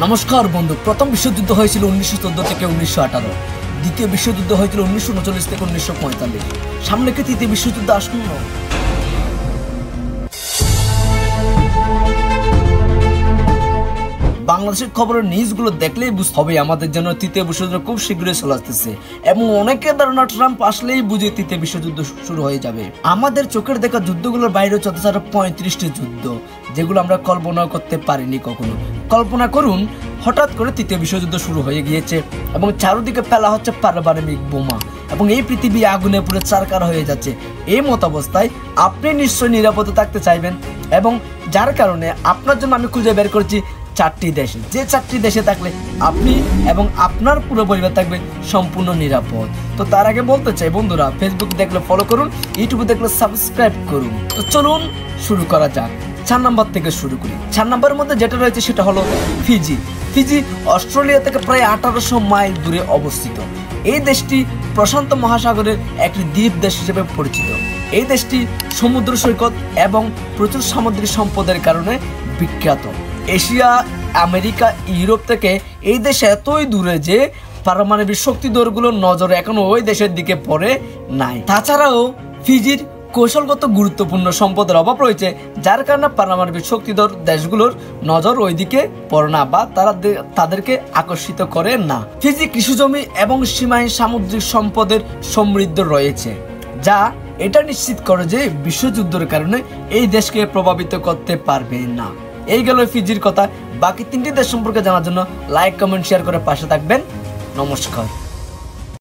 নমস্কার বন্ধু। প্রথম বিশ্বযুদ্ধ হয়েছিল 1914 থেকে 1918। দ্বিতীয় বিশ্বযুদ্ধ হয়েছিল 1939 থেকে 1945। সামনে কি তৃতীয় বিশ্বযুদ্ধ আসন্ন? বাংলাদেশের খবরের নিউজগুলো দেখলেই বুঝতে হবে আমাদের জন্য তৃতীয় বিশ্বযুদ্ধ খুব শীঘ্রই চলে আসতেছে, এবং অনেকের ধারণা ট্রাম্প আসলেই বুঝে তৃতীয় বিশ্বযুদ্ধ শুরু হয়ে যাবে। আমাদের চোখের দেখা যুদ্ধগুলোর বাইরে চলতেছে আরো 35টি যুদ্ধ, যেগুলো আমরা কল্পনা করতে পারিনি কখনো। কল্পনা করুন, হঠাৎ করে তৃতীয় বিশ্বযুদ্ধ শুরু হয়ে গিয়েছে এবং চারদিকে ফেলা হচ্ছে পারমাণবিক বোমা, এবং এই পৃথিবী আগুনে পুরো চারকার হয়ে যাচ্ছে। এই মত অবস্থায় আপনি নিশ্চয়ই নিরাপদে থাকতে চাইবেন, এবং যার কারণে আপনার জন্য আমি খুঁজে বের করছি 4টি দেশে, যে 4টি দেশে থাকলে আপনি এবং আপনার পুরো পরিবার থাকবে সম্পূর্ণ নিরাপদ। তো তার আগে বলতে চাই বন্ধুরা, ফেসবুক দেখলে ফলো করুন, ইউটিউবে দেখলে সাবস্ক্রাইব করুন। তো চলুন শুরু করা যাক। 4 নম্বর থেকে শুরু করি। 4 নম্বরের মধ্যে যেটা রয়েছে সেটা হলো ফিজি। ফিজি অস্ট্রেলিয়া থেকে প্রায় 1800 মাইল দূরে অবস্থিত। এই দেশটি প্রশান্ত মহাসাগরের একটি দ্বীপ দেশ হিসেবে পরিচিত। এই দেশটি সমুদ্র সৈকত এবং প্রচুর সামুদ্রিক সম্পদের কারণে বিখ্যাত। এশিয়া, আমেরিকা, ইউরোপ থেকে এই দেশ এতই দূরে যে পারমাণবিক শক্তিধরগুলোর নজর এখনো ওই দেশের দিকে পড়ে নাই। তাছাড়াও ফিজির কৌশলগত গুরুত্বপূর্ণ সম্পদের অভাব রয়েছে, যার কারণে পারমাণবিক শক্তিধর দেশগুলোর নজর ওইদিকে পড়ে না বা তাদেরকে আকর্ষিত করে না। ফিজি কৃষিজমি এবং সীমাহীন সামুদ্রিক সম্পদের সমৃদ্ধ রয়েছে, যা এটা নিশ্চিত করে যে বিশ্বযুদ্ধের কারণে এই দেশকে প্রভাবিত করতে পারবে না। এই গেল ফিজির কথা। বাকি 3টি দেশ সম্পর্কে জানার জন্য লাইক, কমেন্ট, শেয়ার করে পাশে থাকবেন। নমস্কার।